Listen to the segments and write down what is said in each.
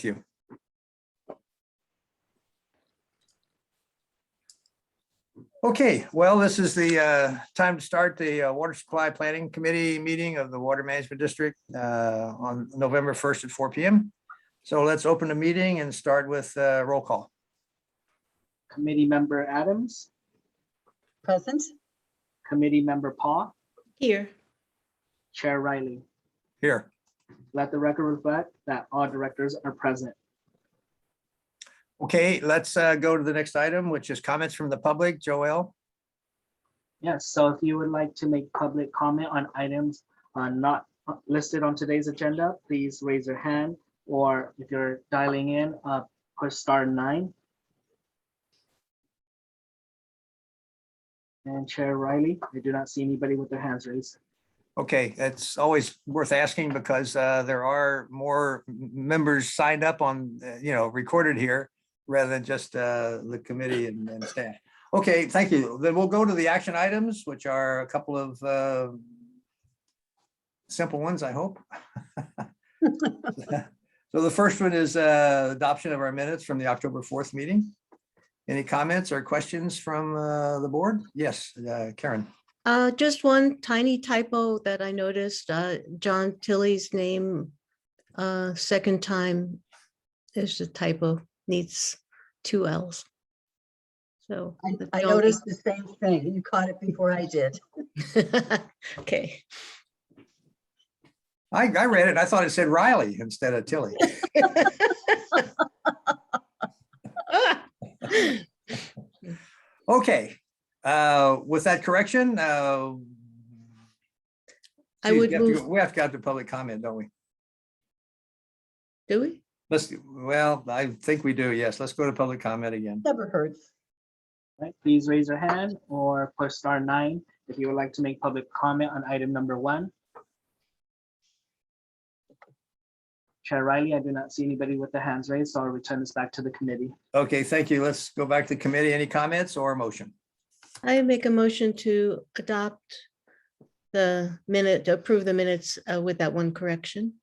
you. Okay, well, this is the time to start the Water Supply Planning Committee meeting of the Water Management District on November 1st at 4 p.m. So let's open the meeting and start with roll call. Committee Member Adams, Present. Committee Member Paul, Here. Chair Riley. Here. Let the record reflect that all directors are present. Okay, let's go to the next item, which is comments from the public. Joelle? Yes, so if you would like to make public comment on items not listed on today's agenda, please raise your hand, or if you're dialing in, push *9. And Chair Riley, I do not see anybody with their hands raised. Okay, it's always worth asking because there are more members signed up on, recorded here rather than just the committee and staff. Okay, thank you. Then we'll go to the action items, which are a couple of simple ones, I hope. So the first one is adoption of our minutes from the October 4th meeting. Any comments or questions from the board? Yes, Karen. Just one tiny typo that I noticed, John Tilley's name, second time, there's a typo, needs 2 L's. So. I noticed the same thing. You caught it before I did. Okay. I read it. I thought it said Riley instead of Tilley. Okay, with that correction, I would move, we have to go to public comment, don't we? do we? Well, I think we do. Yes, let's go to public comment again. Never hurts. Right, please raise your hand or push *9 if you would like to make public comment on item number 1. Chair Riley, I do not see anybody with their hands raised, so I'll return this back to the committee. Okay, thank you. Let's go back to committee. Any comments or motion? I make a motion to adopt the minute, to approve the minutes with that one correction.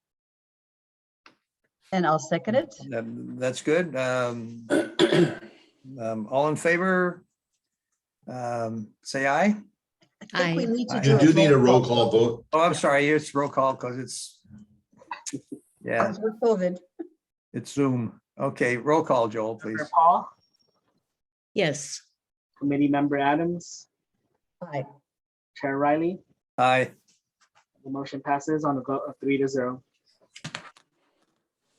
And I'll second it. That's good. All in favor? Say aye. I think we need to You You do need a roll call call vote. Oh, I'm sorry. It's roll call because it's, yeah, because we're COVID. it's Zoom. Okay, roll call, Joel, please. Member Paul, Yes. Committee Member Adams, Aye. Chair Riley, Aye. the motion passes on a vote of 3-0.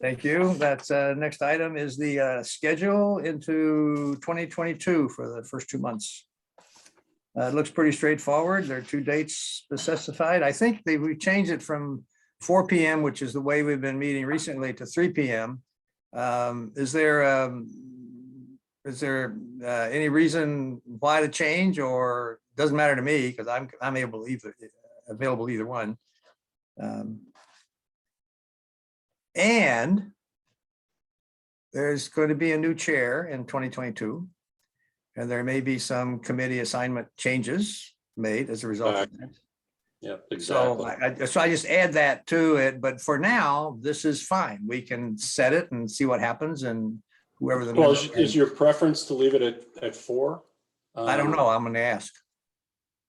Thank you. That's next item is the schedule into 2022 for the first 2 months. It looks pretty straightforward. There are 2 dates specified. I think we changed it from 4 p.m., which is the way we've been meeting recently, to 3 p.m. Is there any reason why the change, or doesn't matter to me because I'm available either one. And there's going to be a new chair in 2022, and there may be some committee assignment changes made as a result of that. Yeah, So exactly. so I just add that to it, but for now, this is fine. We can set it and see what happens, and whoever the. Well, member- is your preference to leave it at 4? I don't know. I'm going to ask.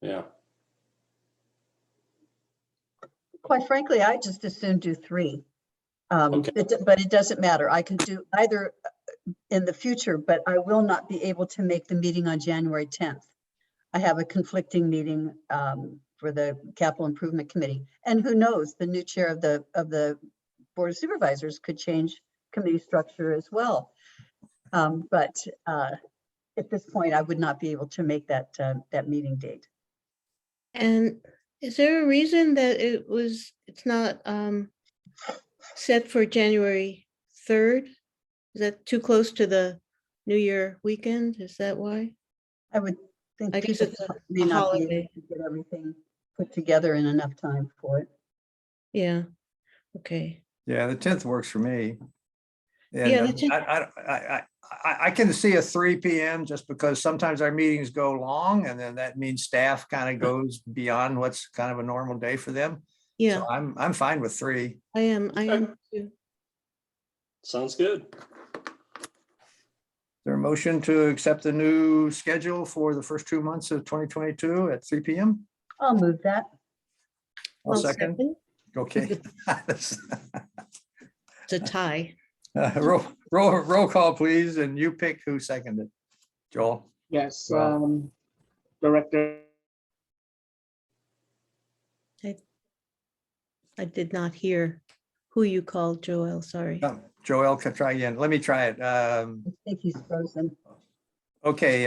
Yeah, Quite frankly, I just as soon do 3. Okay. But it doesn't matter. I can do either in the future, but I will not be able to make the meeting on January 10th. I have a conflicting meeting for the Capital Improvement Committee. And who knows, the new chair of the Board of Supervisors could change committee structure as well. But at this point, I would not be able to make that meeting date. And is there a reason that it's not set for January 3rd? Is that too close to the New Year weekend? Is that why? I would think I guess people it's a may not be holiday. able to get everything put together in enough time for it. Yeah. Okay. Yeah, the 10th works for me. Yeah, And I can see a 3 p.m. just because sometimes our meetings go long, and then that means staff kind of goes beyond what's kind of a normal day for them. Yeah, So I'm fine with 3. I am too. Sounds good. There a motion to accept the new schedule for the first 2 months of 2022 at 3 p.m.? I'll move that. I'll second. Okay. It's a tie. Roll call, please, and you pick who seconded. Joel? Yes, Well- Director, I did not hear who you called, Joel, sorry. No, Joel, try again. Let me try it. I think he's frozen. Okay,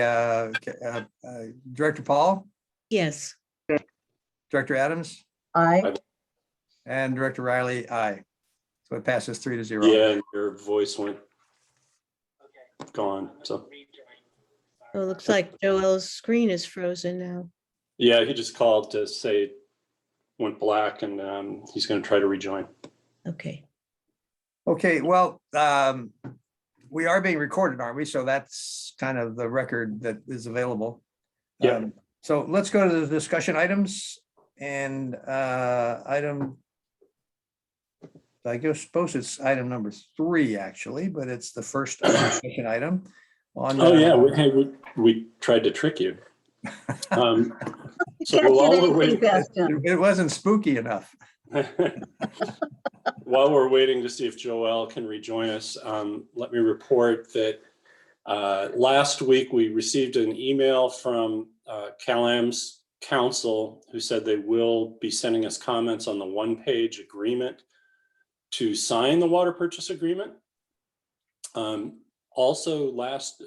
Director Paul, Yes, Director Adams, Aye. and Director Riley, aye. So it passes 3-0. Yeah, and your voice went gone. So so it looks like Joel's screen is frozen now. yeah, he just called to say it went black, and he's going to try to rejoin. Okay, Okay, well, we are being recorded, aren't we? So that's kind of the record that is available. Yeah. So let's go to the discussion items and item, I guess, suppose it's item number 3, actually, but it's the first discussion item. On, Oh yeah, we tried to trick you. So Can't while get we're anything waiting, past him. it wasn't spooky enough. while we're waiting to see if Joel can rejoin us, let me report that last week we received an email from CalAm's counsel who said they will be sending us comments on the one-page agreement to sign the water purchase agreement. Also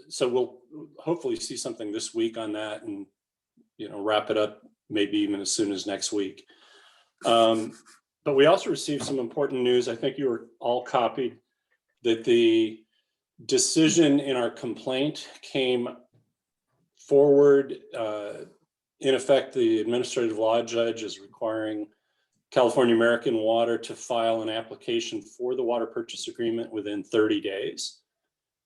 so we'll hopefully see something this week on that and, wrap it up maybe even as soon as next week. But we also received some important news. I think you were all copied that the decision in our complaint came forward. In effect, the administrative law judge is requiring California American Water to file an application for the water purchase agreement within 30 days,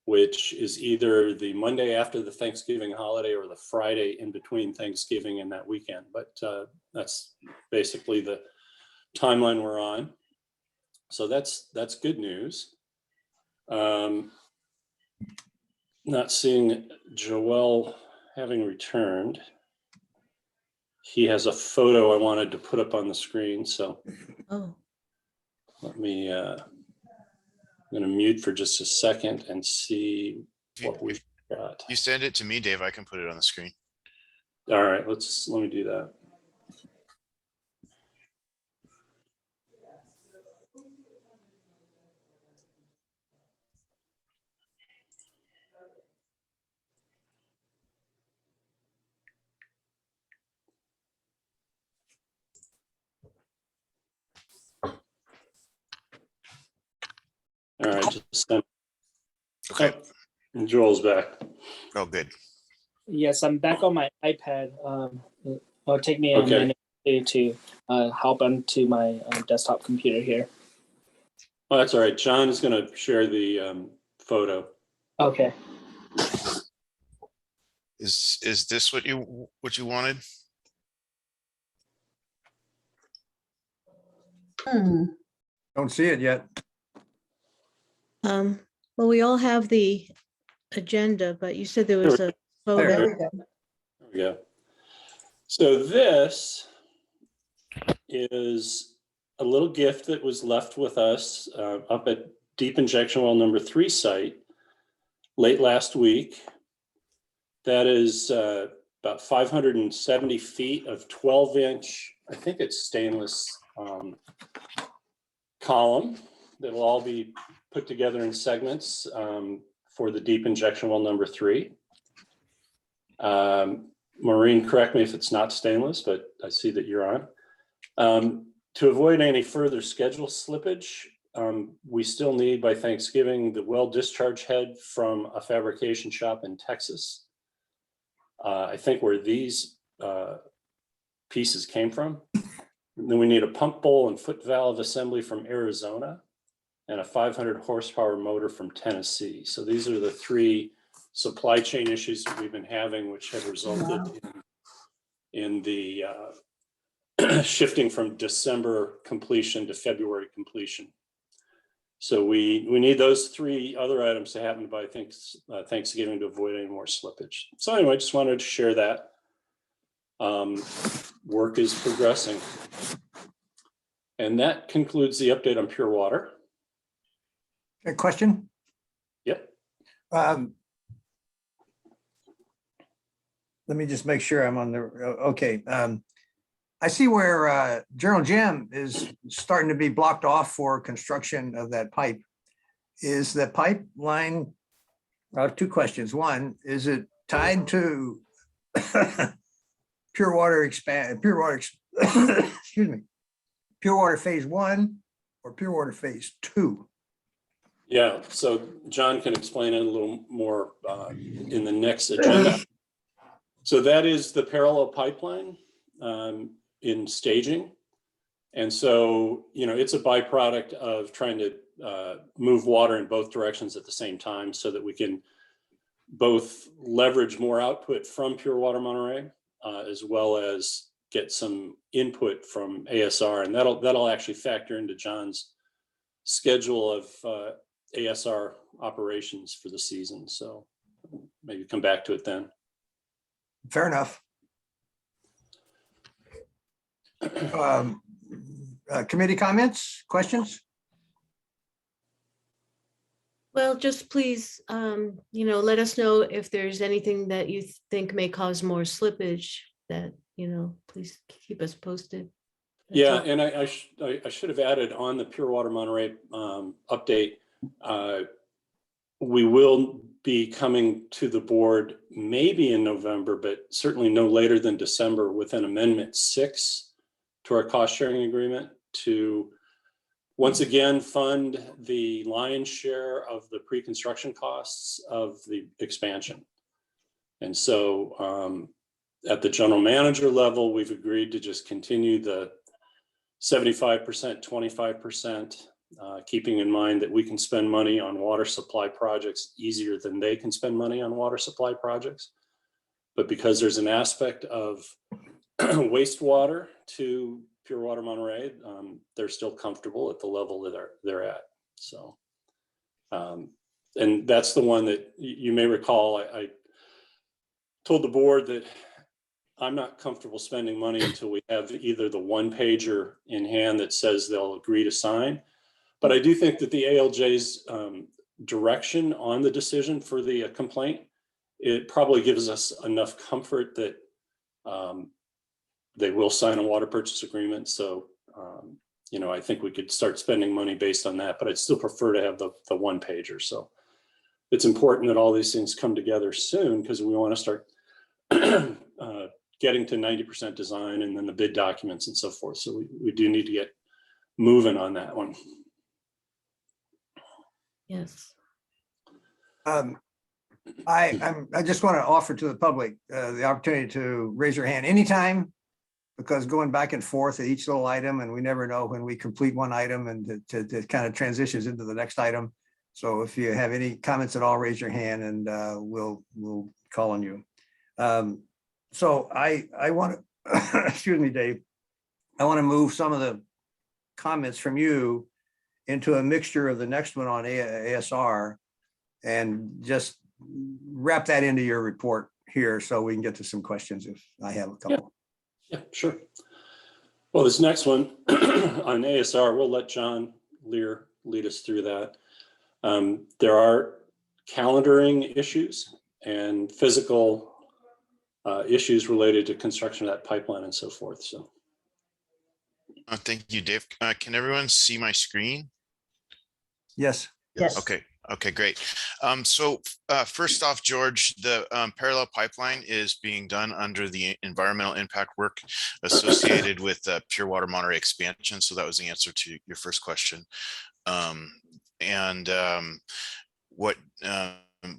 which is either the Monday after the Thanksgiving holiday or the Friday in between Thanksgiving and that weekend. But that's basically the timeline we're on. So that's good news. Not seeing Joel having returned. He has a photo I wanted to put up on the screen, so oh, let me, I'm gonna mute for just a second and see what we've got. You send it to me, Dave, I can put it on the screen. All right, let me do that. All right, just send. Okay. And Joel's back. Oh, good. yes, I'm back on my iPad. It'll take me a Okay. minute to hop onto my desktop computer here. Oh, that's all right. John is going to share the photo. Okay. Is this what you wanted? Don't see it yet. well, we all have the agenda, but you said there was a There. There photo. we go. There we go. So this is a little gift that was left with us up at Deep Injection Well number 3 site late last week. That is about 570 feet of 12-inch, I think it's stainless column that will all be put together in segments for the Deep Injection Well number 3. Maureen, correct me if it's not stainless, but I see that you're on. To avoid any further schedule slippage, we still need by Thanksgiving the well discharge head from a fabrication shop in Texas. I think where these pieces came from. And then we need a pump bowl and foot valve assembly from Arizona and a 500 horsepower motor from Tennessee. So these are the 3 supply chain issues that we've been having, which have resulted in the shifting from December completion to February completion. So we need those 3 other items to happen by Thanksgiving to avoid any more slippage. So anyway, I just wanted to share that. Work is progressing. And that concludes the update on pure water. A question? Yep. Let me just make sure I'm on the, okay. I see where General Gym is starting to be blocked off for construction of that pipe. Is the pipeline, 2 questions. One, is it tied to pure water excuse me, pure water phase 1 or pure water phase 2? Yeah, so John can explain it a little more in the next agenda. So that is the parallel pipeline in staging. And so, it's a byproduct of trying to move water in both directions at the same time so that we can both leverage more output from Pure Water Monterey as well as get some input from ASR. And that'll actually factor into John's schedule of ASR operations for the season. So maybe come back to it then. Fair enough. Committee comments, questions? Well, just please, let us know if there's anything that you think may cause more slippage that, please keep us posted. That's Yeah, all. and I should have added on the Pure Water Monterey update. We will be coming to the board maybe in November, but certainly no later than December with an amendment 6 to our cost sharing agreement to once again fund the lion's share of the pre-construction costs of the expansion. And so at the general manager level, we've agreed to just continue the 75%, 25%, keeping in mind that we can spend money on water supply projects easier than they can spend money on water supply projects. But because there's an aspect of wastewater to Pure Water Monterey, they're still comfortable at the level that they're at. So, and that's the one that you may recall, I told the board that I'm not comfortable spending money until we have either the 1-pager in hand that says they'll agree to sign. But I do think that the ALJ's direction on the decision for the complaint, it probably gives us enough comfort that they will sign a water purchase agreement. So, I think we could start spending money based on that, but I'd still prefer to have the 1-pager. So it's important that all these things come together soon because we want to start getting to 90% design and then the bid documents and so forth. So we do need to get moving on that one. Yes. I just want to offer to the public the opportunity to raise your hand anytime, because going back and forth at each little item, and we never know when we complete one item and it kind of transitions into the next item. So if you have any comments at all, raise your hand and we'll call on you. So I want to, excuse me, Dave, I want to move some of the comments from you into a mixture of the next one on ASR and just wrap that into your report here so we can get to some questions if I have a couple. Yeah, sure. Well, this next one on ASR, we'll let John Lear lead us through that. There are calendaring issues and physical issues related to construction of that pipeline and so forth. So. Thank you, Dave. Can everyone see my screen? Yes. Yes. Okay, great. So first off, George, the parallel pipeline is being done under the environmental impact work associated with Pure Water Monterey expansion. So that was the answer to your first question. What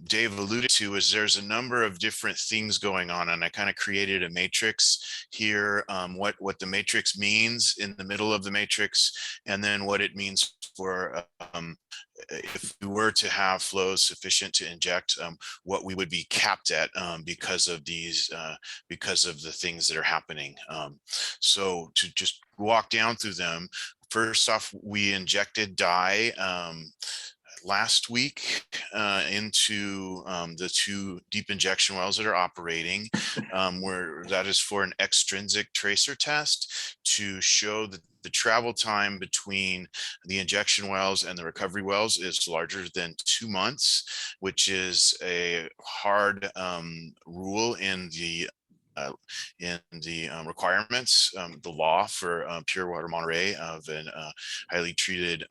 Dave alluded to is there's a number of different things going on, and I kind of created a matrix here, what the matrix means in the middle of the matrix, and then what it means for if we were to have flows sufficient to inject, what we would be capped at because of these, because of the things that are happening. So to just walk down through them, First off, we injected dye last week into the 2 deep injection wells that are operating, where that is for an extrinsic tracer test to show that the travel time between the injection wells and the recovery wells is larger than 2 months, which is a hard rule in the requirements, the law for pure water Monterey of an highly treated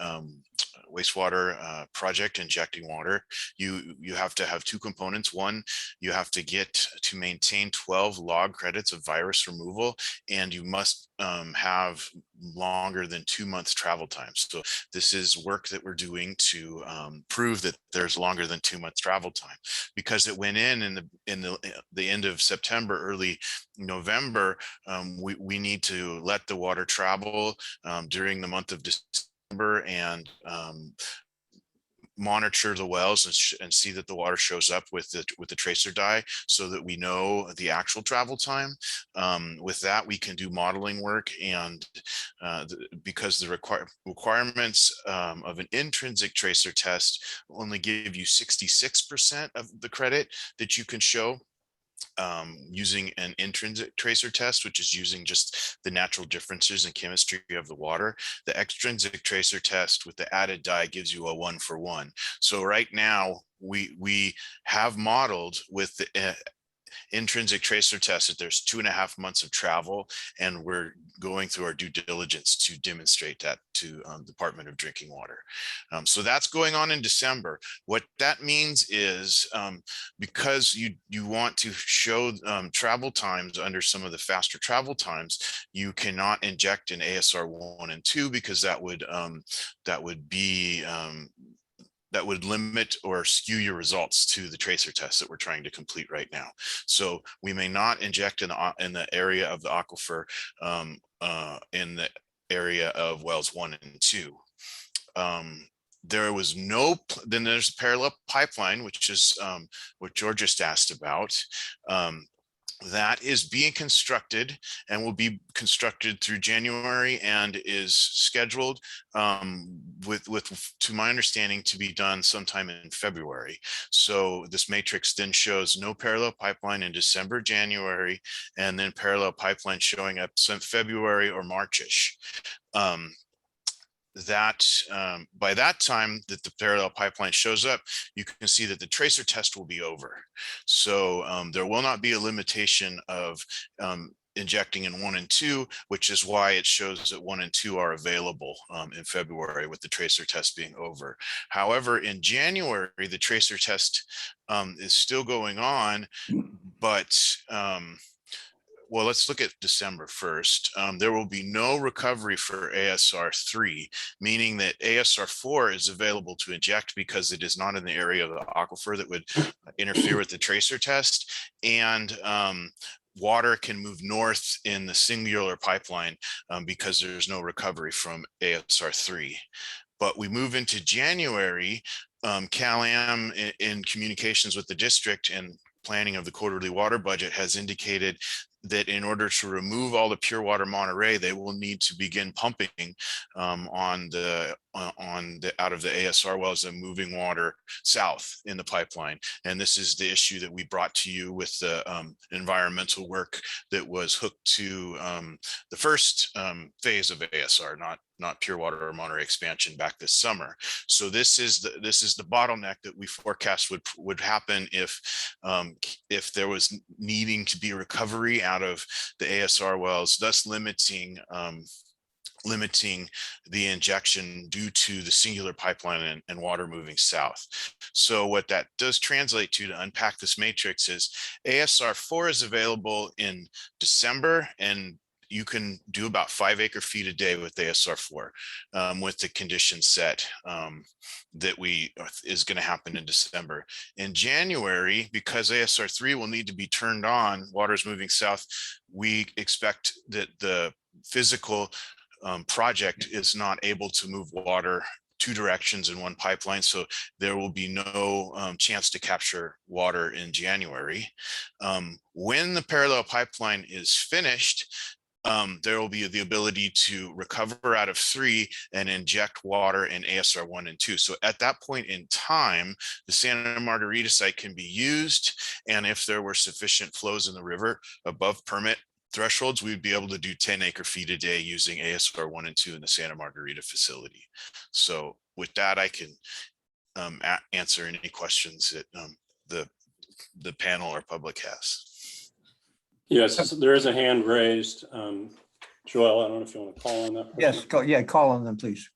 wastewater project injecting water. You have to have 2 components. One, you have to get to maintain 12 log credits of virus removal, and you must have longer than 2 months travel time. So this is work that we're doing to prove that there's longer than 2 months travel time, because it went in the end of September, early November. We need to let the water travel during the month of December and monitor the wells and see that the water shows up with the tracer dye, so that we know the actual travel time. With that, we can do modeling work, and because the requirements of an intrinsic tracer test only give you 66% of the credit that you can show using an intrinsic tracer test, which is using just the natural differences in chemistry of the water. The extrinsic tracer test with the added dye gives you a 1-for-1. So right now we have modeled with the intrinsic tracer test that there's 2.5 months of travel, and we're going through our due diligence to demonstrate that to Department of Drinking Water. So that's going on in December. What that means is because you want to show travel times under some of the faster travel times, you cannot inject in ASR 1 and 2, because that would limit or skew your results to the tracer test that we're trying to complete right now. So we may not inject in the area of the aquifer in the area of wells 1 and 2. There was then there's a parallel pipeline, which is what George just asked about. That is being constructed and will be constructed through January, and is scheduled to my understanding, to be done sometime in February. So this matrix then shows no parallel pipeline in December, January, and then parallel pipeline showing up some February or Marchish. By that time that the parallel pipeline shows up, you can see that the tracer test will be over. So there will not be a limitation of injecting in 1 and 2, which is why it shows that 1 and 2 are available in February, with the tracer test being over. However, in January, the tracer test is still going on, but well, let's look at December first. There will be no recovery for ASR 3, meaning that ASR 4 is available to inject because it is not in the area of the aquifer that would interfere with the tracer test. And water can move north in the singular pipeline because there's no recovery from ASR 3. But we move into January, Cal-Am in communications with the district and planning of the quarterly water budget has indicated that in order to remove all the pure water Monterey, they will need to begin pumping out of the ASR wells and moving water south in the pipeline. And this is the issue that we brought to you with the environmental work that was hooked to the first phase of ASR, not pure water or Monterey expansion back this summer. So this is the bottleneck that we forecast would happen if there was needing to be recovery out of the ASR wells, thus limiting the injection due to the singular pipeline and water moving south. So what that does translate to unpack this matrix is ASR 4 is available in December, and you can do about 5 acre-feet a day with ASR 4 with the conditions set that is going to happen in December. In January, because ASR 3 will need to be turned on, water is moving south, we expect that the physical project is not able to move water 2 directions in one pipeline, so there will be no chance to capture water in January. When the parallel pipeline is finished, there will be the ability to recover out of 3 and inject water in ASR 1 and 2. So at that point in time, the Santa Margarita site can be used. And if there were sufficient flows in the river above permit thresholds, we'd be able to do 10 acre-feet a day using ASR 1 and 2 in the Santa Margarita facility. So with that, I can answer any questions that the panel or public has. Yes, there is a hand raised. Joel, I don't know if you want to call on that person. Yes, call on them, please.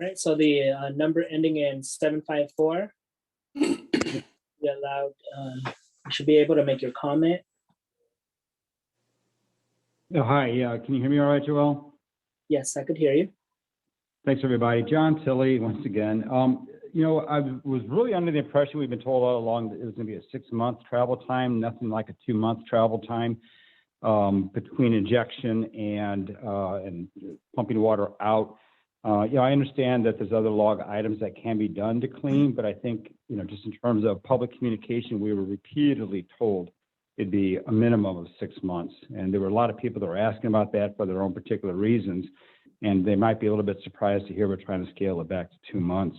All right, so the number ending in 754. You're allowed, you should be able to make your comment. Oh, hi, can you hear me all right, Joel? Yes, I could hear you. Thanks, everybody. John Tilley, once again. You know, I was really under the impression we've been told all along that it was going to be a 6-month travel time, nothing like a 2-month travel time between injection and pumping water out. You know, I understand that there's other log items that can be done to clean, but I think, you know, just in terms of public communication, we were repeatedly told it'd be a minimum of 6 months. And there were a lot of people that were asking about that for their own particular reasons. And they might be a little bit surprised to hear we're trying to scale it back to 2 months.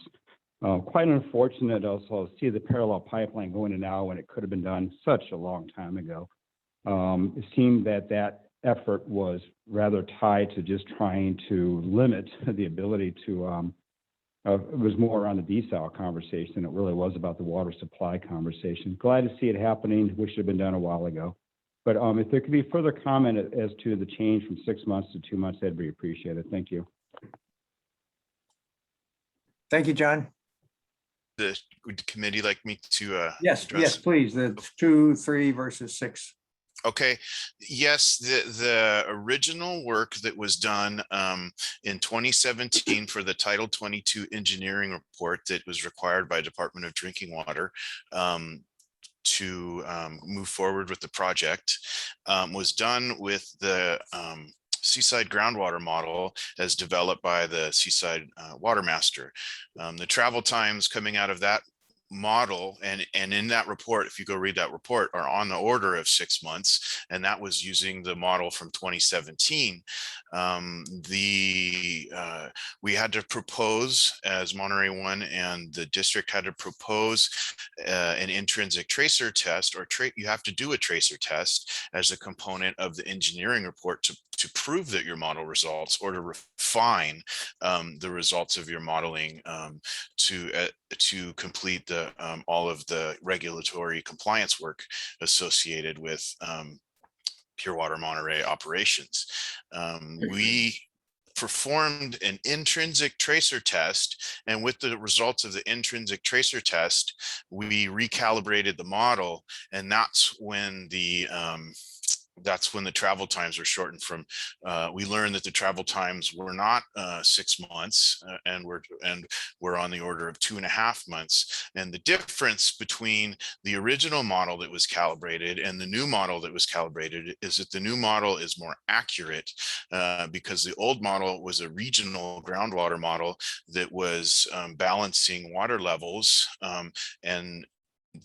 Quite unfortunate also to see the parallel pipeline going to now when it could have been done such a long time ago. It seemed that that effort was rather tied to just trying to limit the ability to, it was more around the desal conversation than it really was about the water supply conversation. Glad to see it happening, wish it had been done a while ago. But if there could be further comment as to the change from 6 months to 2 months, that'd be appreciated. Thank you. Thank you, John. Would the committee like me to Yes, address? yes, please. The 2, 3 versus 6. Okay, yes, the original work that was done in 2017 for the Title 22 engineering report that was required by Department of Drinking Water to move forward with the project was done with the Seaside groundwater model as developed by the Seaside Water Master. The travel times coming out of that model and in that report, if you go read that report, are on the order of 6 months, and that was using the model from 2017. We had to propose, as Monterey One and the district had to propose an intrinsic tracer test, or you have to do a tracer test as a component of the engineering report to prove that your model results, or to refine the results of your modeling to complete the all of the regulatory compliance work associated with Pure Water Monterey operations. We performed an intrinsic tracer test, and with the results of the intrinsic tracer test, we recalibrated the model, and that's when the travel times were shortened from, we learned that the travel times were not 6 months and were on the order of 2.5 months. And the difference between the original model that was calibrated and the new model that was calibrated is that the new model is more accurate because the old model was a regional groundwater model that was balancing water levels, and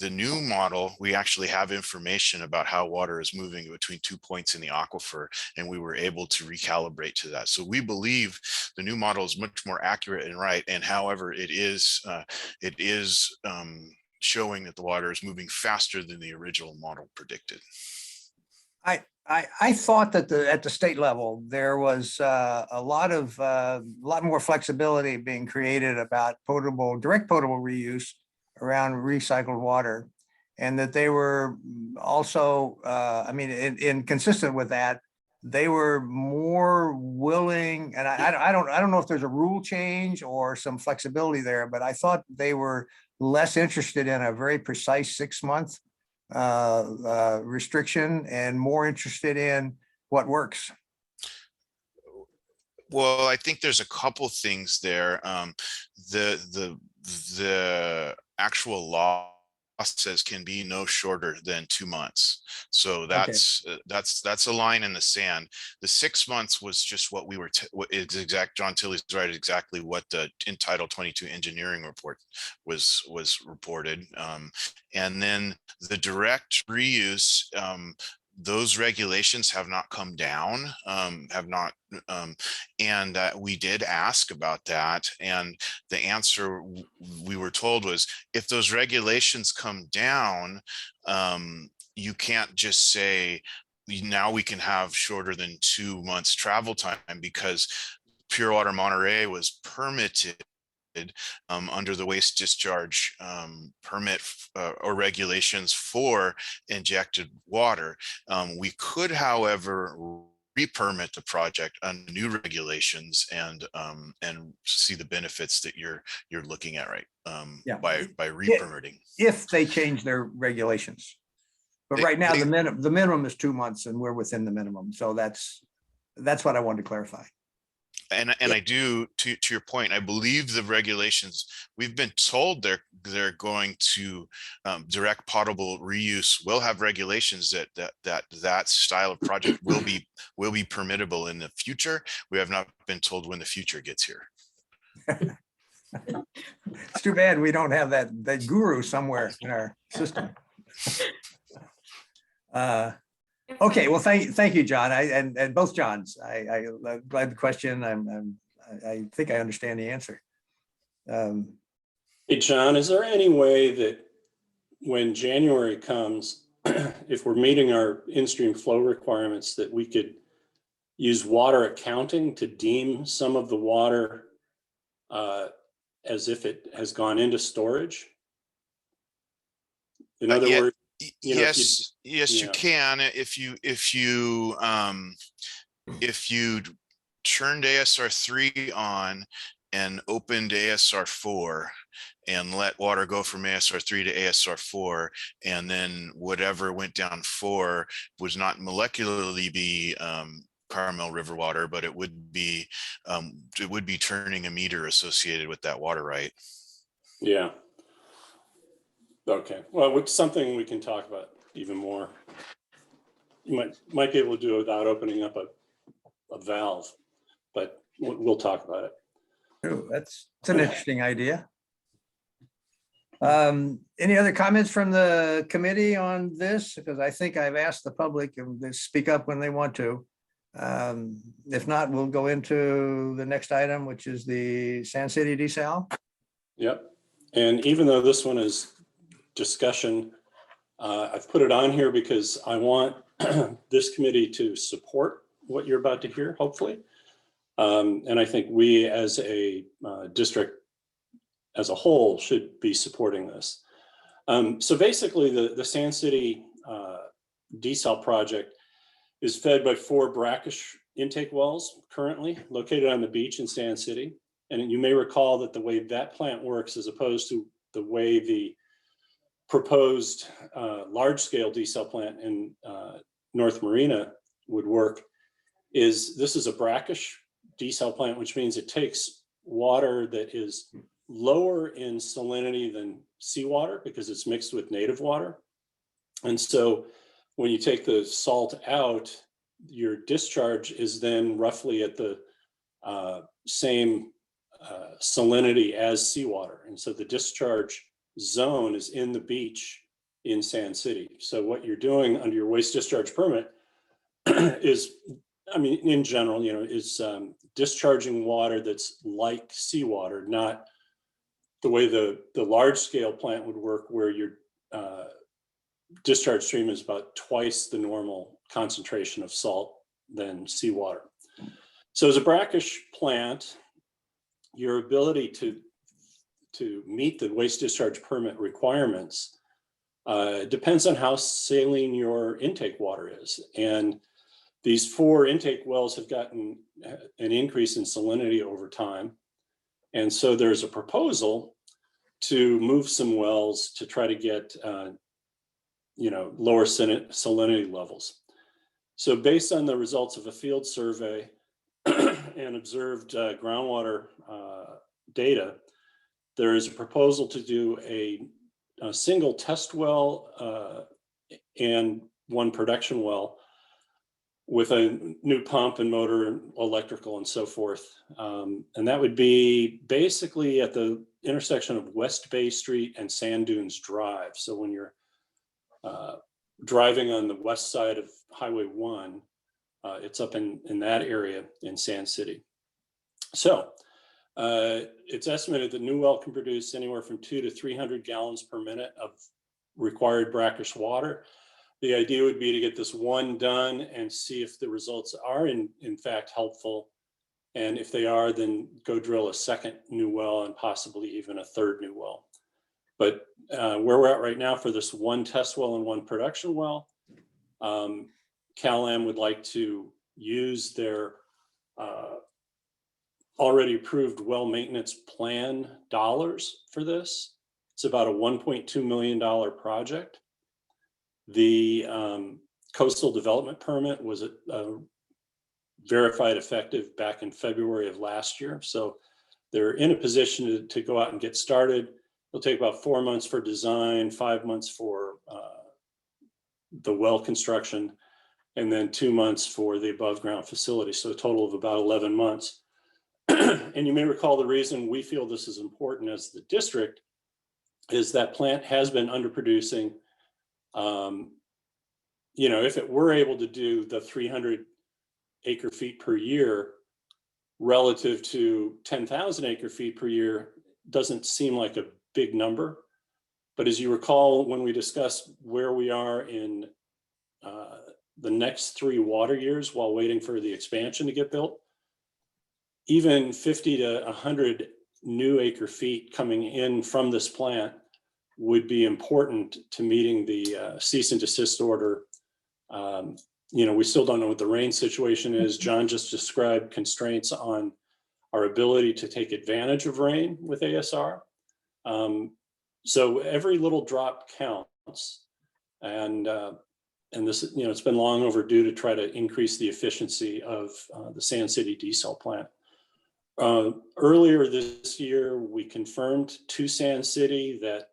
the new model, we actually have information about how water is moving between 2 points in the aquifer, and we were able to recalibrate to that. So we believe the new model is much more accurate and right. And however, it is showing that the water is moving faster than the original model predicted. I thought that at the state level, there was a lot more flexibility being created about direct potable reuse around recycled water, and that they were also, I mean, in consistent with that, they were more willing, and I don't know if there's a rule change or some flexibility there, but I thought they were less interested in a very precise 6-month restriction and more interested in what works. Well, I think there's a couple things there. The actual law says can be no shorter than 2 months. So that's a line in the sand. The 6 months was just what we were, John Tilley's right, exactly what the in Title 22 engineering report was reported. And then the direct reuse, those regulations have not come down, and we did ask about that. And the answer we were told was, if those regulations come down, you can't just say, now we can have shorter than 2 months travel time, because Pure Water Monterey was permitted under the waste discharge permit or regulations for injected water. We could, however, re-permit the project under new regulations and see the benefits that you're looking at, right? Yeah. By re-permitting. If they change their regulations. But right now, the minimum is 2 months and we're within the minimum. So that's what I wanted to clarify. And I do, to your point, I believe the regulations, we've been told they're going to direct potable reuse will have regulations that style of project will be permittable in the future. We have not been told when the future gets here. It's too bad we don't have that guru somewhere in our system. Okay, well, thank you, John. And both Johns. I'm glad the question. I think I understand the answer. Hey, John, is there any way that when January comes, if we're meeting our in-stream flow requirements, that we could use water accounting to deem some of the water as if it has gone into storage? In other words, yes, you you can. If you turned ASR 3 on and opened ASR 4 and let water go from ASR 3 to ASR 4, and then whatever went down 4 was not molecularly be Carmel River water, but it would be turning a meter associated with that water, right? Yeah. Okay. Well, it's something we can talk about even more. You might be able to do it without opening up a valve, but we'll talk about it. Oh, that's an interesting idea. Any other comments from the committee on this? Because I think I've asked the public to speak up when they want to. If not, we'll go into the next item, which is the City Desal. Yep. And even though this one is discussion, I've put it on here because I want this committee to support what you're about to hear, hopefully. And I think we as a district as a whole should be supporting this. So basically the Sand City Desal project is fed by 4 brackish intake wells currently located on the beach in Sand City. And you may recall that the way that plant works, as opposed to the way the proposed large-scale desal plant in North Marina would work, is this is a brackish desal plant, which means it takes water that is lower in salinity than seawater because it's mixed with native water. And so when you take the salt out, your discharge is then roughly at the same salinity as seawater. And so the discharge zone is in the beach in Sand City. So what you're doing under your waste discharge permit is, I mean, in general, is discharging water that's like seawater, not the way the large scale plant would work, where your discharge stream is about twice the normal concentration of salt than seawater. So as a brackish plant, your ability to meet the waste discharge permit requirements depends on how saline your intake water is. And these 4 intake wells have gotten an increase in salinity over time. And so there's a proposal to move some wells to try to get lower salinity levels. So based on the results of a field survey and observed groundwater data, there is a proposal to do a single test well and 1 production well with a new pump and motor, electrical, and so forth. And that would be basically at the intersection of West Bay Street and Sand Dunes Drive. So when you're driving on the west side of Highway 1, it's up in that area in Sand City. So it's estimated that new well can produce anywhere from 200 to 300 gallons per minute of required brackish water. The idea would be to get this one done and see if the results are in fact helpful. And if they are, then go drill a second new well and possibly even a third new well. But where we're at right now for this one test well and one production well, Cal-Am would like to use their already approved well maintenance plan dollars for this. It's about a $1.2 million project. The coastal development permit was verified effective back in February of last year. So they're in a position to go out and get started. It'll take about 4 months for design, 5 months for the well construction, and then 2 months for the above ground facility. So a total of about 11 months. And you may recall the reason we feel this is important as the district is that plant has been underproducing. You know, if it were able to do the 300 acre feet per year relative to 10,000 acre feet per year, doesn't seem like a big number. But as you recall, when we discussed where we are in the next 3 water years while waiting for the expansion to get built, even 50 to 100 new acre feet coming in from this plant would be important to meeting the cease and desist order. You know, we still don't know what the rain situation is. John just described constraints on our ability to take advantage of rain with ASR. So every little drop counts. And this, you know, it's been long overdue to try to increase the efficiency of the Sand City Desal plant. Earlier this year, we confirmed to Sand City that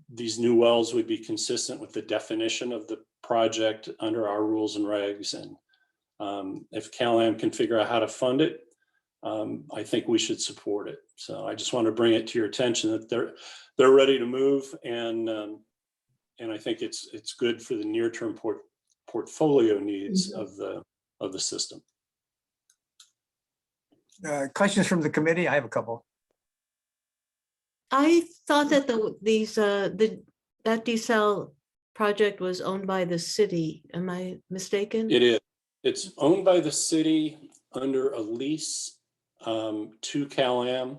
these new wells would be consistent with the definition of the project under our rules and regs. And if Cal-Am can figure out how to fund it, I think we should support it. So I just want to bring it to your attention that they're ready to move, and I think it's good for the near-term portfolio needs of the system. Questions from the committee? I have a couple. I thought that that desal project was owned by the city. Am I mistaken? It is. It's owned by the city under a lease to Cal-Am.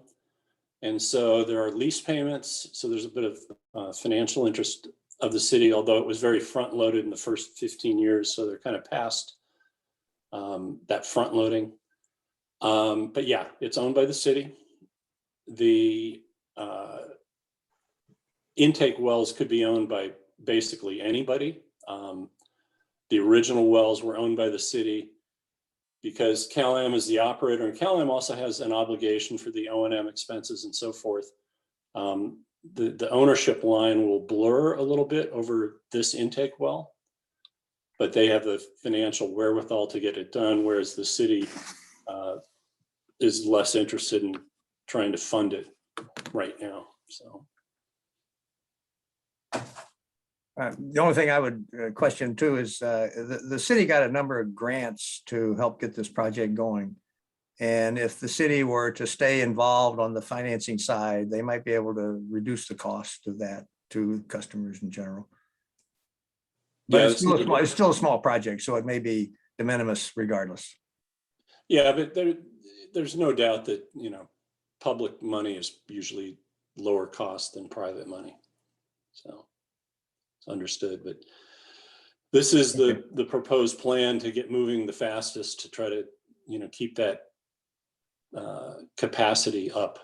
And so there are lease payments. So there's a bit of financial interest of the city, although it was very front loaded in the first 15 years. So they're kind of past that front loading. But yeah, it's owned by the city. The intake wells could be owned by basically anybody. The original wells were owned by the city because Cal-Am is the operator, and Cal-Am also has an obligation for the O&M expenses and so forth. The ownership line will blur a little bit over this intake well, but they have the financial wherewithal to get it done, whereas the city is less interested in trying to fund it right now. So The only thing I would question too is the city got a number of grants to help get this project going. And if the city were to stay involved on the financing side, they might be able to reduce the cost of that to customers in general. But yeah, it's still a small project, so it may be de minimis regardless. Yeah, but there's no doubt that, you know, public money is usually lower cost than private money. So it's understood, but this is the proposed plan to get moving the fastest to try to, you know, keep that capacity up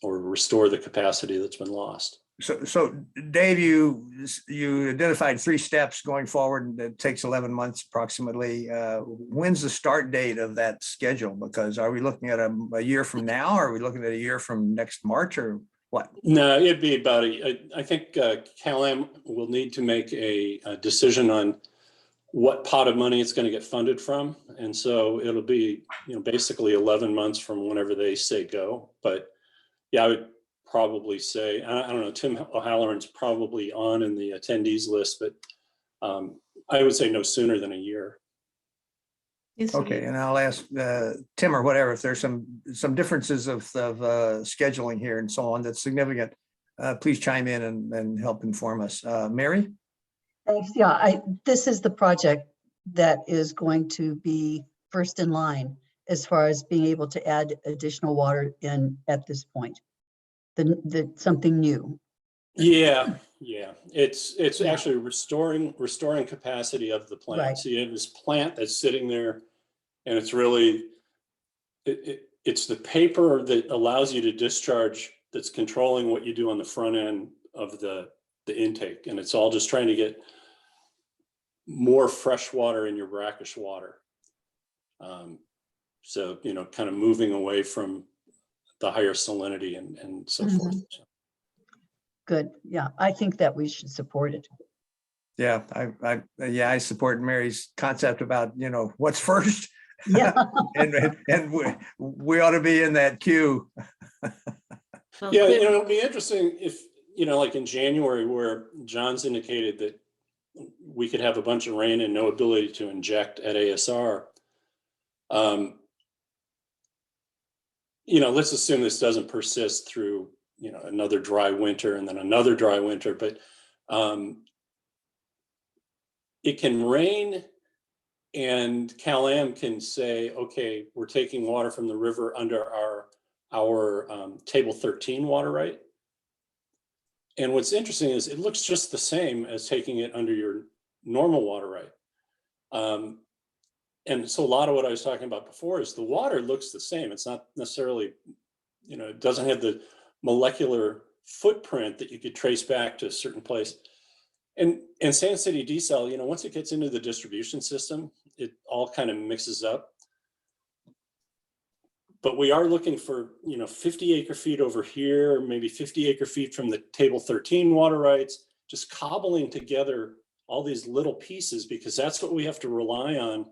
or restore the capacity that's been lost. So Dave, you identified 3 steps going forward, and it takes 11 months approximately. When's the start date of that schedule? Because are we looking at a year from now? Or are we looking at a year from next March, or what? No, it'd be about I think Cal-Am will need to make a decision on what pot of money it's going to get funded from. And so it'll be, you know, basically 11 months from whenever they say go. But yeah, I would probably say, I don't know, Tim O'Halloran's probably on in the attendees list, but I would say no sooner than a year. Yes, Okay, and I'll ask Tim or whatever, if there's some differences of scheduling here and so on that's significant. Please chime in and help inform us. Mary? Thanks. Yeah, this is the project that is going to be first in line as far as being able to add additional water in at this point. Something new. Yeah, it's Yeah. actually restoring capacity of the plant. Right. So you have this plant that's sitting there, and it's really it's the paper that allows you to discharge that's controlling what you do on the front end of the intake, and it's all just trying to get more fresh water in your brackish water. So kind of moving away from the higher salinity and so forth. Good. Yeah, I think that we should support it. Yeah, I support Mary's concept about, what's first. Yeah. and we ought to be in that queue. Well, Yeah, clear- it'll be interesting if, like in January, where John's indicated that we could have a bunch of rain and no ability to inject at ASR. Let's assume this doesn't persist through, another dry winter and then another dry winter, but it can rain and Cal-Am can say, okay, we're taking water from the river under our table 13 water right. And what's interesting is it looks just the same as taking it under your normal water right. And so a lot of what I was talking about before is the water looks the same. It's not necessarily, it doesn't have the molecular footprint that you could trace back to a certain place. And San City Desal, once it gets into the distribution system, it all kind of mixes up. But we are looking for, 50 acre feet over here, maybe 50 acre feet from the table 13 water rights, just cobbling together all these little pieces, because that's what we have to rely on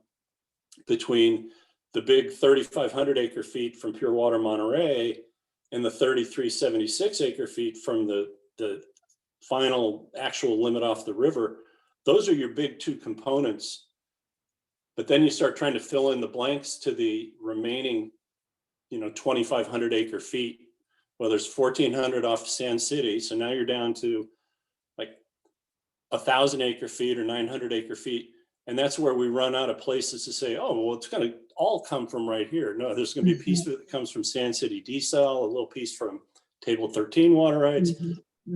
between the big 3,500 acre feet from Pure Water Monterey and the 3,376 acre feet from the final actual limit off the river. Those are your big two components. But then you start trying to fill in the blanks to the remaining, 2,500 acre feet. Well, there's 1,400 off San City. So now you're down to like 1,000 acre feet or 900 acre feet. And that's where we run out of places to say, oh, well, it's going to all come from right here. No, there's going to be a piece of it that comes from San City Desal, a little piece from table 13 water rights,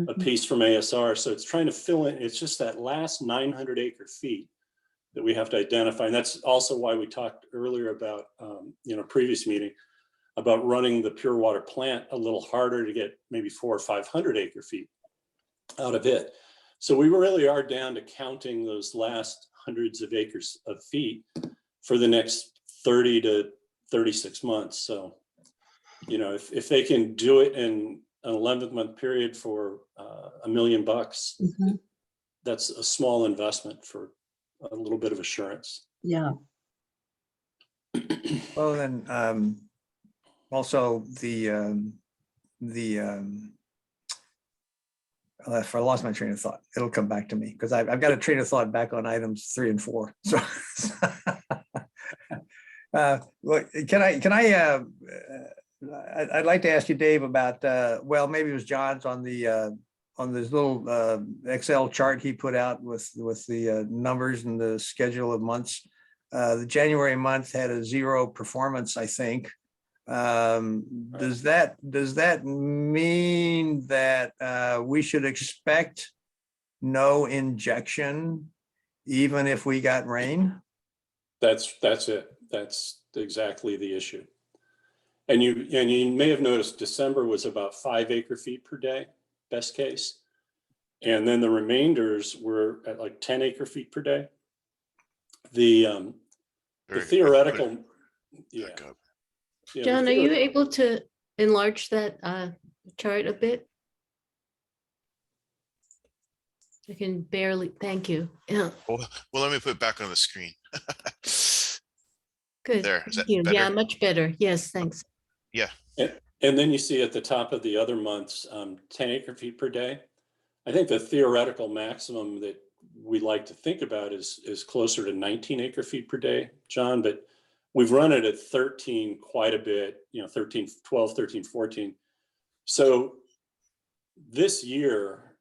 a piece from ASR. So it's trying to fill in. It's just that last 900 acre feet that we have to identify. And that's also why we talked earlier about, previous meeting about running the pure water plant a little harder to get maybe 400 or 500 acre feet out of it. So we really are down to counting those last hundreds of acres of feet for the next 30 to 36 months. So, if they can do it in an 11-month period for $1 million, that's a small investment for a little bit of assurance. Yeah. Well, then, also if I lost my train of thought, it'll come back to me because I've got a train of thought back on items 3 and 4. So, I'd like to ask you, Dave, about maybe it was John's on this little Excel chart he put out with the numbers and the schedule of months. The January month had a 0 performance, I think. Does that mean that we should expect no injection even if we got rain? That's it. That's exactly the issue. And you may have noticed December was about 5 acre feet per day, best case. And then the remainders were at like 10 acre feet per day. The theoretical, yeah. Yeah, John, are you able to enlarge that chart a bit? I can barely, thank you. Yeah, Well, let me put it back on the screen. good. There, is Thank that you. Yeah, better? much better. Yes, thanks. Yeah. And then you see at the top of the other months, 10 acre feet per day. I think the theoretical maximum that we like to think about is closer to 19 acre feet per day, John, but we've run it at 13 quite a bit, 13, 12, 13, 14. So this year,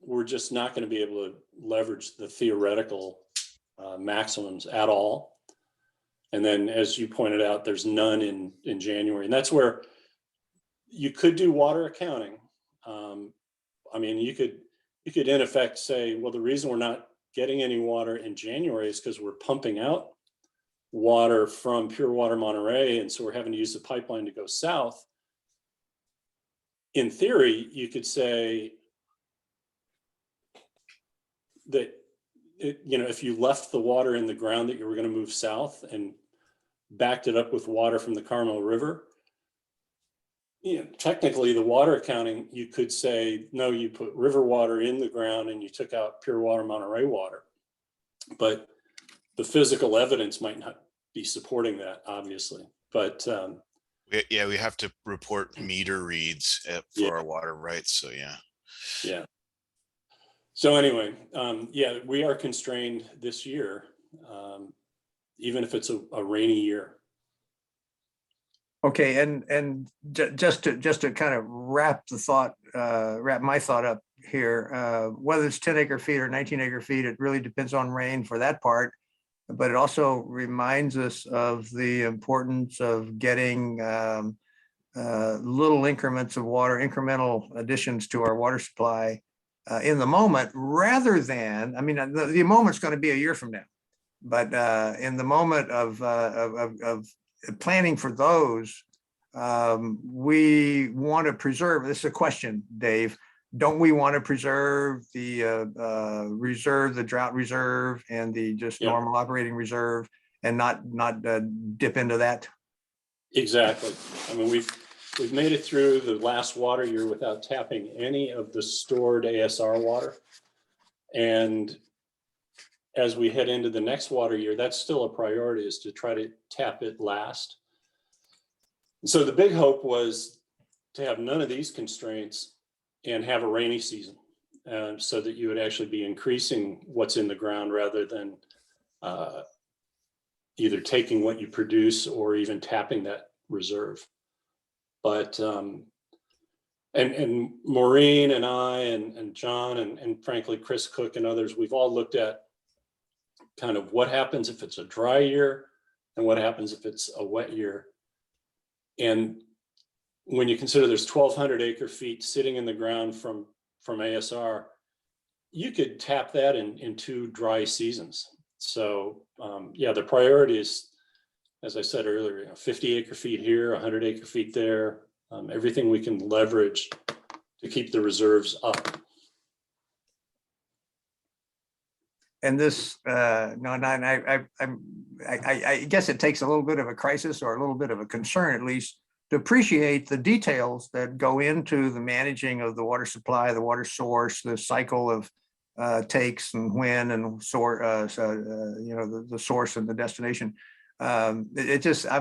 we're just not going to be able to leverage the theoretical maximums at all. And then, as you pointed out, there's none in January. And that's where you could do water accounting. I mean, you could in effect say, well, the reason we're not getting any water in January is because we're pumping out water from Pure Water Monterey. And so we're having to use the pipeline to go south. In theory, you could say that, if you left the water in the ground that you were going to move south and backed it up with water from the Carmel River, technically the water accounting, you could say, no, you put river water in the ground and you took out Pure Water Monterey water. But the physical evidence might not be supporting that, obviously. But we have to report meter reads for our water rights. So yeah. So anyway, we are constrained this year, even if it's a rainy year. Okay, and just to kind of wrap my thought up here, whether it's 10 acre feet or 19 acre feet, it really depends on rain for that part. But it also reminds us of the importance of getting little increments of water, incremental additions to our water supply in the moment, rather than, I mean, the moment's going to be a year from now, but in the moment of planning for those, we want to preserve, this is a question, Dave, don't we want to preserve the reserve, the drought reserve and the just normal operating reserve and not dip into that? Exactly. I mean, we've made it through the last water year without tapping any of the stored ASR water. And as we head into the next water year, that's still a priority, is to try to tap it last. So the big hope was to have none of these constraints and have a rainy season, so that you would actually be increasing what's in the ground rather than either taking what you produce or even tapping that reserve. But and Maureen and I and John and frankly Chris Cook and others, we've all looked at kind of what happens if it's a dry year and what happens if it's a wet year. And when you consider there's 1,200 acre feet sitting in the ground from ASR, you could tap that in 2 dry seasons. So the priority is, as I said earlier, 50 acre feet here, 100 acre feet there, everything we can leverage to keep the reserves up. And this, I guess it takes a little bit of a crisis or a little bit of a concern, at least, to appreciate the details that go into the managing of the water supply, the water source, the cycle of takes and when and the source and the destination. I'm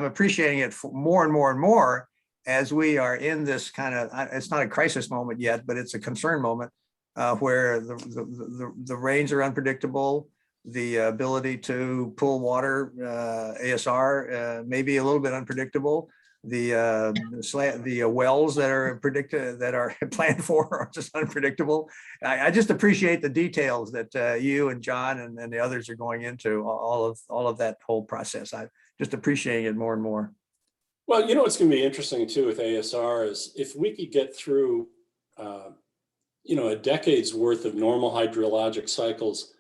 appreciating it more and more and more as we are in this kind of, it's not a crisis moment yet, but it's a concern moment where the rains are unpredictable, the ability to pull water, ASR, maybe a little bit unpredictable. The wells that are predicted, that are planned for, are just unpredictable. I just appreciate the details that you and John and the others are going into all of that whole process. I just appreciating it more and more. Well, what's going to be interesting too with ASR is if we could get through, a decade's worth of normal hydrologic cycles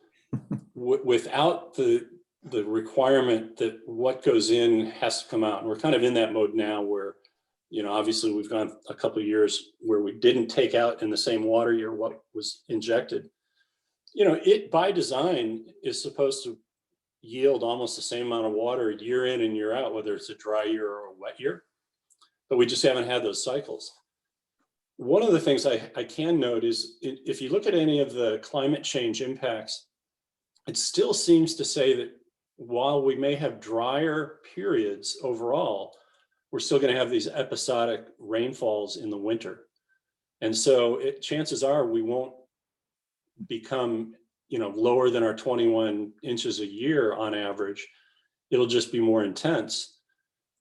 without the requirement that what goes in has to come out. And we're kind of in that mode now where, obviously we've gone a couple of years where we didn't take out in the same water year what was injected. It by design is supposed to yield almost the same amount of water year in and year out, whether it's a dry year or a wet year, but we just haven't had those cycles. One of the things I can note is if you look at any of the climate change impacts, it still seems to say that while we may have drier periods overall, we're still going to have these episodic rainfalls in the winter. And so chances are we won't become lower than our 21 inches a year on average, it'll just be more intense.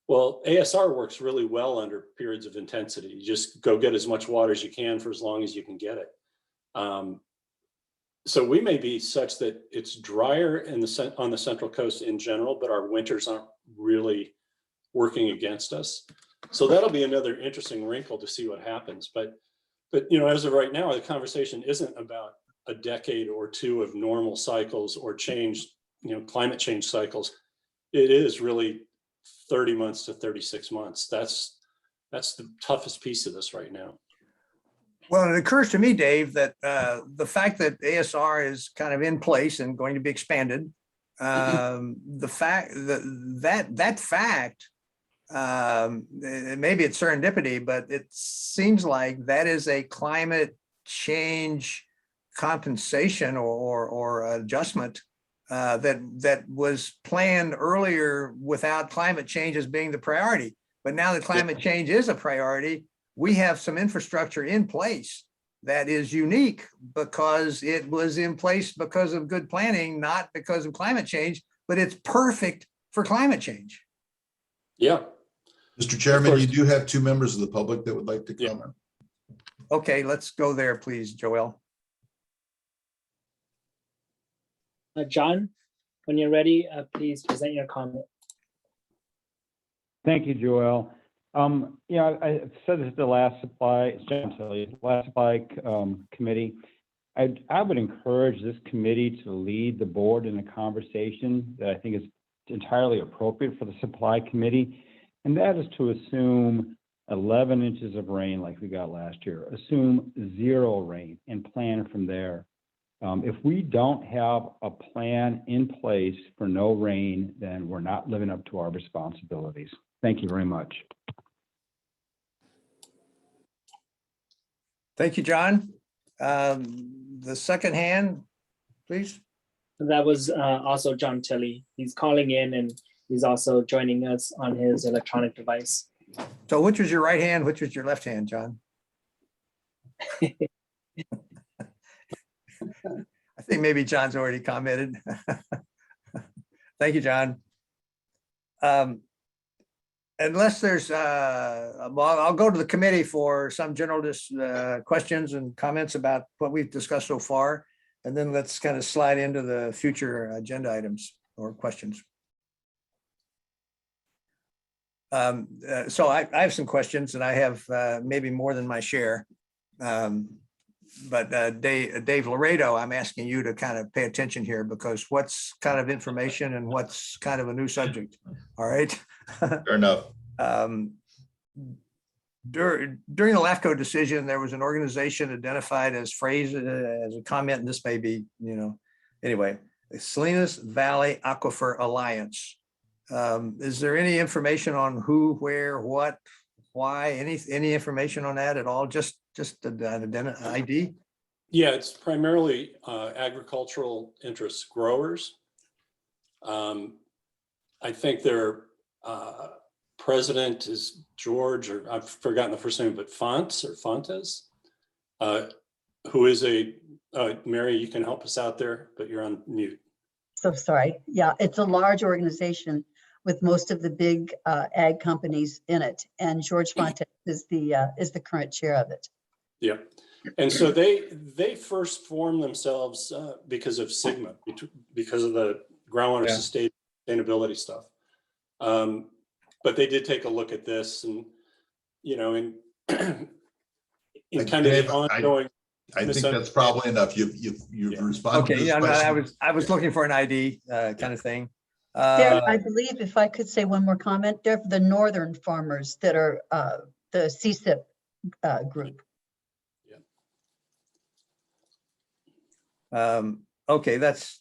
Well, ASR works really well under periods of intensity. You just go get as much water as you can for as long as you can get it. So we may be such that it's drier on the Central Coast in general, but our winters aren't really working against us. So that'll be another interesting wrinkle to see what happens. But as of right now, the conversation isn't about a decade or two of normal cycles or climate change cycles. It is really 30 months to 36 months. That's the toughest piece of this right now. Well, it occurs to me, Dave, that the fact that ASR is kind of in place and going to be expanded, the fact that fact, maybe it's serendipity, but it seems like that is a climate change compensation or adjustment that was planned earlier without climate change as being the priority. But now that climate change is a priority, we have some infrastructure in place that is unique because it was in place because of good planning, not because of climate change, but it's perfect for climate change. Yeah. Mr. Chairman, you do have two members of the public that would like to comment. Okay, let's go there, please, Joel. John, when you're ready, please present your comment. Thank you, Joel. I said this at the last supply committee. I would encourage this committee to lead the board in a conversation that I think is entirely appropriate for the supply committee, and that is to assume 11 inches of rain like we got last year, assume 0 rain, and plan from there. If we don't have a plan in place for no rain, then we're not living up to our responsibilities. Thank you very much. Thank you, John. The second hand, please. That was also John Tilley. He's calling in and he's also joining us on his electronic device. So which was your right hand, which was your left hand, John? I think maybe John's already commented. Thank you, John. Unless there's, well, I'll go to the committee for some general questions and comments about what we've discussed so far, and then let's kind of slide into the future agenda items or questions. So I have some questions, and I have maybe more than my share. But Dave Laredo, I'm asking you to kind of pay attention here, because what's kind of information and what's kind of a new subject. All right. Fair enough. During the LAFCO decision, there was an organization identified as phrased as a comment, and this may be, anyway, the Salinas Valley Aquifer Alliance. Is there any information on who, where, what, why, any information on that at all? Just an ID? Yeah, it's primarily agricultural interest growers. I think their president is George, or I've forgotten the first name, but Fontes, who is Mary, you can help us out there, but you're on mute. So sorry. Yeah, it's a large organization with most of the big ag companies in it, and George Fontes is the current chair of it. Yeah, and so they first formed themselves because of SGMA, because of the groundwater sustainability stuff. But they did take a look at this, and in kind of the ongoing. I think that's probably enough. You've responded. Okay, to this yeah, question. I was looking for an ID kind of thing. I believe, if I could say one more comment, they're the northern farmers that are the CSIP group. Okay, that's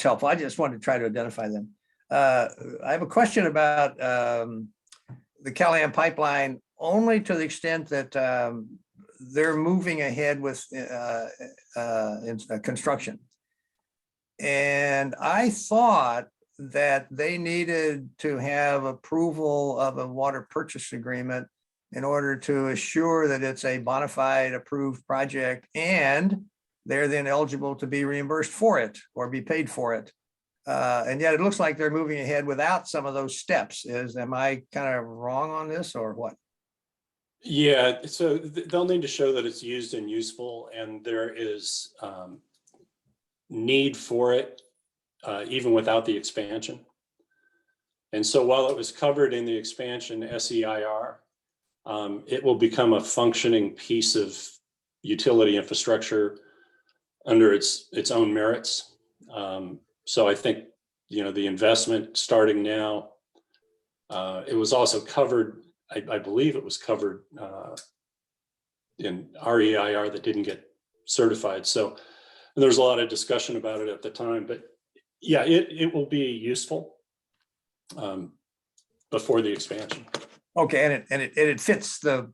helpful. I just wanted to try to identify them. I have a question about the Cal-Am pipeline, only to the extent that they're moving ahead with construction. And I thought that they needed to have approval of a water purchase agreement in order to assure that it's a bona fide approved project, and they're then eligible to be reimbursed for it or be paid for it. And yet it looks like they're moving ahead without some of those steps. Am I kind of wrong on this or what? Yeah, so they'll need to show that it's used and useful, and there is need for it even without the expansion. And so while it was covered in the expansion SEIR, it will become a functioning piece of utility infrastructure under its own merits. So I think, the investment starting now, it was also covered, I believe it was covered in REIR that didn't get certified. So there's a lot of discussion about it at the time, but yeah, it will be useful before the expansion. Okay, and it fits the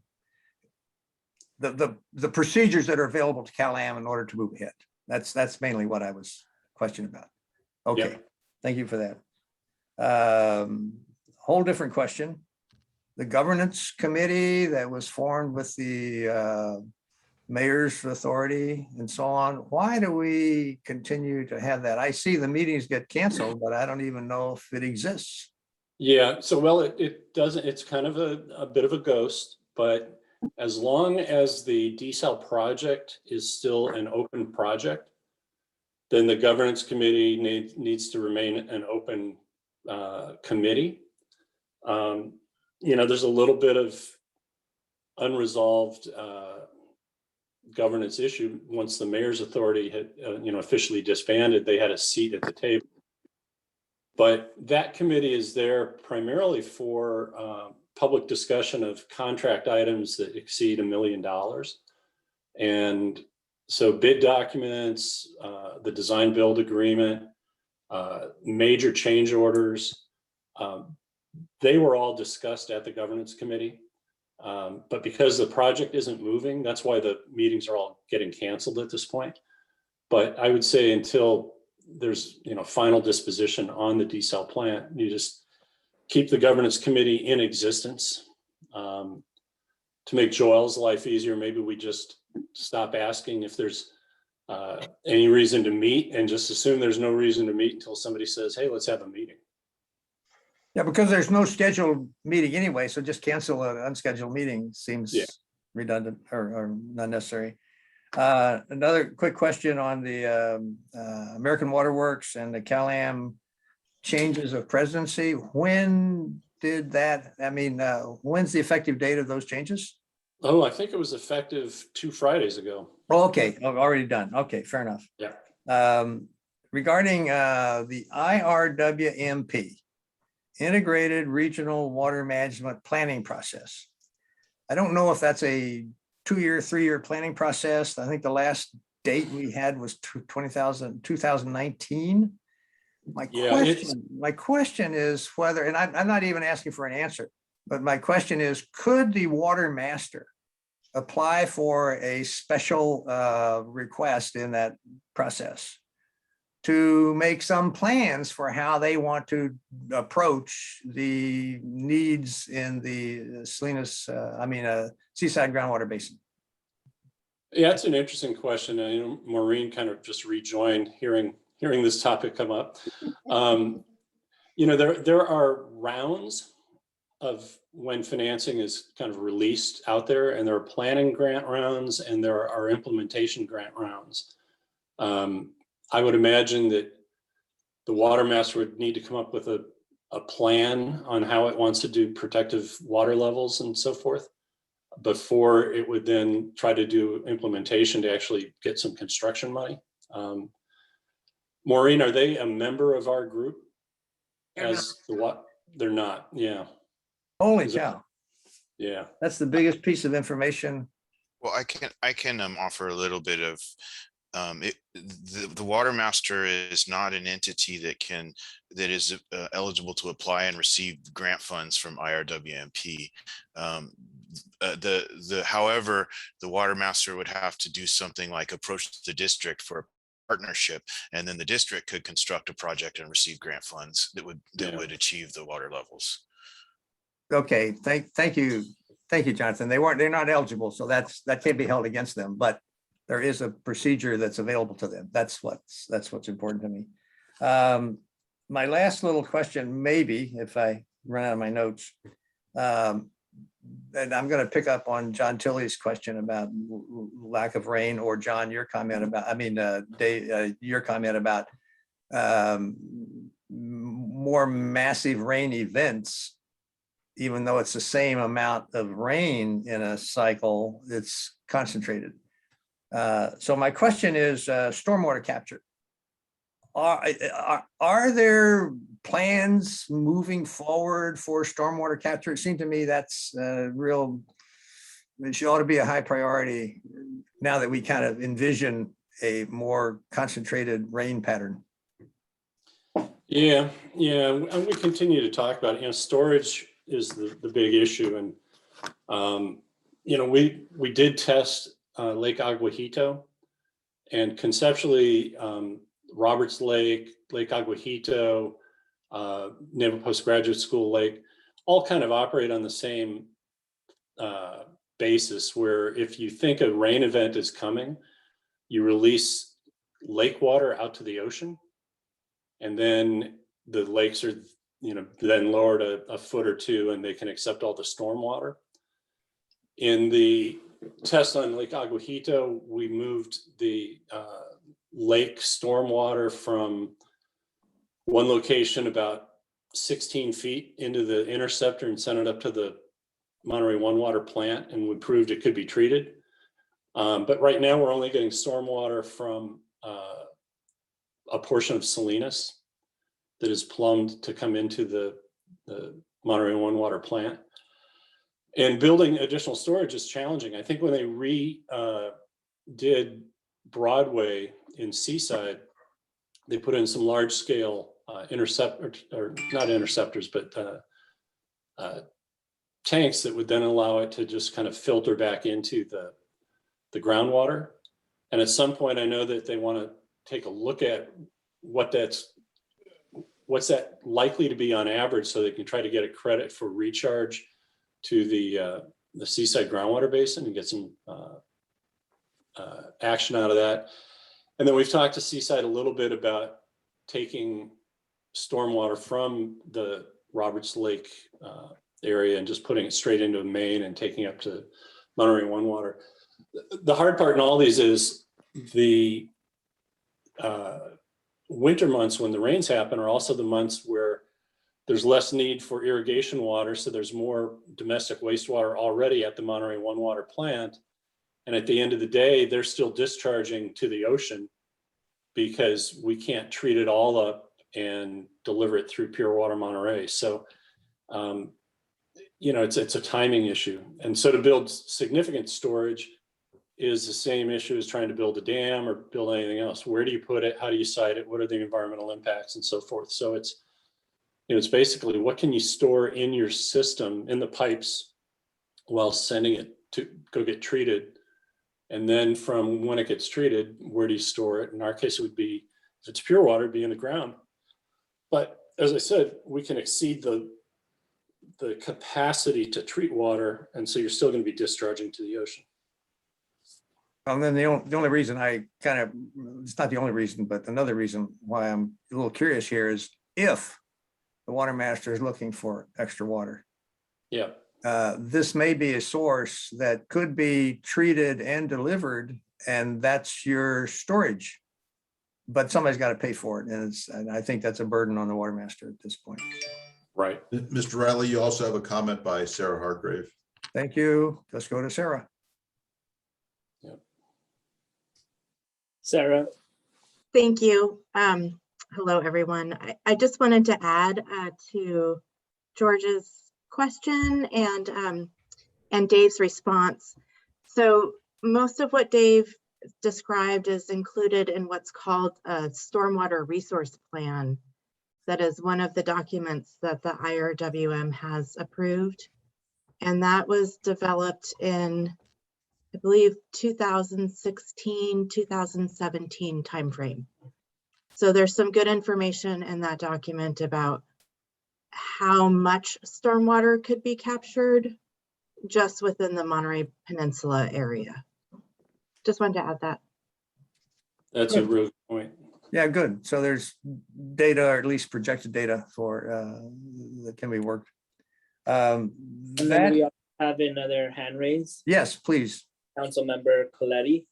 procedures that are available to Cal-Am in order to move ahead. That's mainly what I was questioning about. Okay, Yep. Thank you for that. Whole different question. The governance committee that was formed with the mayor's authority and so on. Why do we continue to have that? I see the meetings get canceled, but I don't even know if it exists. Yeah, so well, it doesn't, it's kind of a bit of a ghost, but as long as the desal project is still an open project, then the governance committee needs to remain an open committee. There's a little bit of unresolved governance issue. Once the mayor's authority had, officially disbanded, they had a seat at the table. But that committee is there primarily for public discussion of contract items that exceed $1 million. And so bid documents, the design build agreement, major change orders, they were all discussed at the governance committee. But because the project isn't moving, that's why the meetings are all getting canceled at this point. But I would say until there's final disposition on the desal plant, you just keep the governance committee in existence. To make Joel's life easier, maybe we just stop asking if there's any reason to meet and just assume there's no reason to meet until somebody says, hey, let's have a meeting. Yeah, because there's no scheduled meeting anyway, so just cancel an unscheduled meeting seems redundant or not necessary. Another quick question on the American Water Works and the Cal-Am changes of presidency. When did that, when's the effective date of those changes? Oh, I think it was effective 2 Fridays ago. Oh, okay, already done. Okay, fair enough. Yeah. Regarding the IRWMP, Integrated Regional Water Management Planning Process. I don't know if that's a 2-year, 3-year planning process. I think the last date we had was 2019. My question is whether, and I'm not even asking for an answer, but my question is, could the water master apply for a special request in that process to make some plans for how they want to approach the needs in the Seaside Groundwater Basin? Yeah, that's an interesting question. Maureen kind of just rejoined hearing this topic come up. There are rounds of when financing is kind of released out there, and there are planning grant rounds and there are implementation grant rounds. I would imagine that the water master would need to come up with a plan on how it wants to do protective water levels and so forth before it would then try to do implementation to actually get some construction money. Maureen, are they a member of our group? They're not, yeah. Holy cow. Yeah. That's the biggest piece of information. Well, I can offer a little bit of the water master is not an entity that is eligible to apply and receive grant funds from IRWMP. However, the water master would have to do something like approach the district for a partnership, and then the district could construct a project and receive grant funds that would achieve the water levels. Okay, thank you, Jonathan. They're not eligible, so that can't be held against them. But there is a procedure that's available to them. That's what's important to me. My last little question, maybe if I run out of my notes, and I'm going to pick up on John Tilley's question about lack of rain, or John, your comment about, Dave, your comment about more massive rain events. Even though it's the same amount of rain in a cycle, it's concentrated. So my question is stormwater capture. Are there plans moving forward for stormwater capture? It seemed to me that's it ought to be a high priority now that we kind of envision a more concentrated rain pattern. Yeah, and we continue to talk about it. Storage is the big issue. And, we did test Lake Aguajito, and conceptually, Roberts Lake, Lake Aguajito, Naval Postgraduate School Lake, all kind of operate on the same basis, where if you think a rain event is coming, you release lake water out to the ocean, and then the lakes are, then lowered a foot or two, and they can accept all the storm water. In the test on Lake Aguajito, we moved the lake stormwater from one location about 16 feet into the interceptor and sent it up to the Monterey One Water plant, and we proved it could be treated. But right now we're only getting stormwater from a portion of Salinas that is plumbed to come into the Monterey One Water plant. And building additional storage is challenging. I think when they did Broadway in Seaside, they put in some large scale tanks that would then allow it to just kind of filter back into the groundwater. And at some point, I know that they want to take a look at what's that likely to be on average, so they can try to get a credit for recharge to the Seaside groundwater basin and get some action out of that. And then we've talked to Seaside a little bit about taking stormwater from the Roberts Lake area and just putting it straight into a main and taking up to Monterey One Water. The hard part in all these is the winter months when the rains happen are also the months where there's less need for irrigation water. So there's more domestic wastewater already at the Monterey One Water plant. And at the end of the day, they're still discharging to the ocean because we can't treat it all up and deliver it through Pure Water Monterey. So, it's a timing issue. And so to build significant storage is the same issue as trying to build a dam or build anything else. Where do you put it? How do you site it? What are the environmental impacts and so forth? So it's basically what can you store in your system, in the pipes, while sending it to go get treated. And then from when it gets treated, where do you store it? In our case, it would be, if it's pure water, it'd be in the ground. But as I said, we can exceed the capacity to treat water. And so you're still going to be discharging to the ocean. And then the only reason it's not the only reason, but another reason why I'm a little curious here is if the water master is looking for extra water. Yeah. This may be a source that could be treated and delivered, and that's your storage. But somebody's got to pay for it. And I think that's a burden on the water master at this point. Right. Mr. Riley, you also have a comment by Sarah Hargrave. Thank you. Let's go to Sarah. Sarah. Thank you. Hello, everyone. I just wanted to add to George's question and Dave's response. So most of what Dave described is included in what's called a stormwater resource plan. That is one of the documents that the IRWM has approved. And that was developed in, I believe, 2016, 2017 timeframe. So there's some good information in that document about how much stormwater could be captured just within the Monterey Peninsula area. just wanted to add that. That's a real good point. Yeah, good. So there's data, or at least projected data for that can be worked. And then That, we have another hand raised, yes, please. Councilmember Coletti.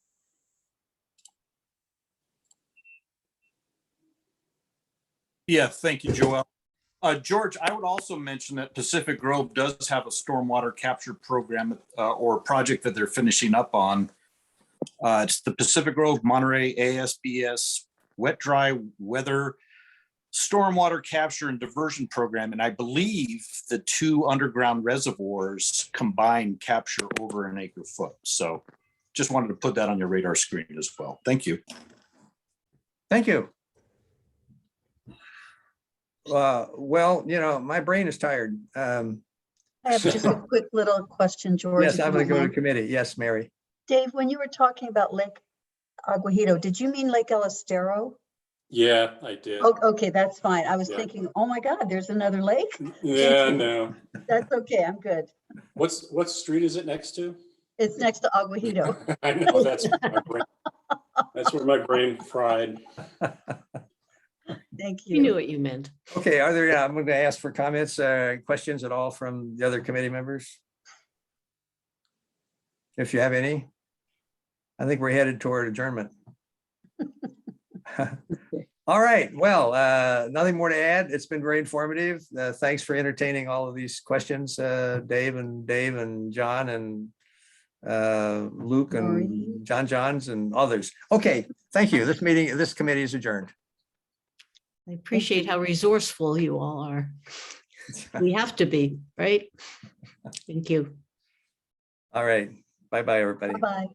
Yeah, thank you, Joel. George, I would also mention that Pacific Grove does have a stormwater capture program or project that they're finishing up on. It's the Pacific Grove Monterey ASBS Wet Dry Weather Stormwater Capture and Diversion Program. And I believe the 2 underground reservoirs combined capture over an acre foot. So just wanted to put that on your radar screen as well. Thank you. Thank you. Well, you know, my brain is tired. I have just a quick little question, George. Yes, if I'm you going to don't go to mind. committee. Yes, Mary. Dave, when you were talking about Lake Aguajito, did you mean Lake El Estero? Yeah, I did. Oh, okay, that's fine. I was Yeah. thinking, oh my God, there's another lake. Yeah, you. no. That's okay, I'm good. What street is it next to? It's next to Aguajito. I know, that's where my brain fried. Thank You knew you. what you meant. Okay, are there, I'm going to ask for comments, questions at all from the other committee members? If you have any. I think we're headed toward adjournment. All right, well, nothing more to add. It's been very informative. Thanks for entertaining all of these questions, Dave and John and Luke and Maureen. John's and others. Okay, thank you. This committee is adjourned. I appreciate how resourceful you all are. We have to be, right? Thank you. All right, bye-bye, everybody. Bye-bye.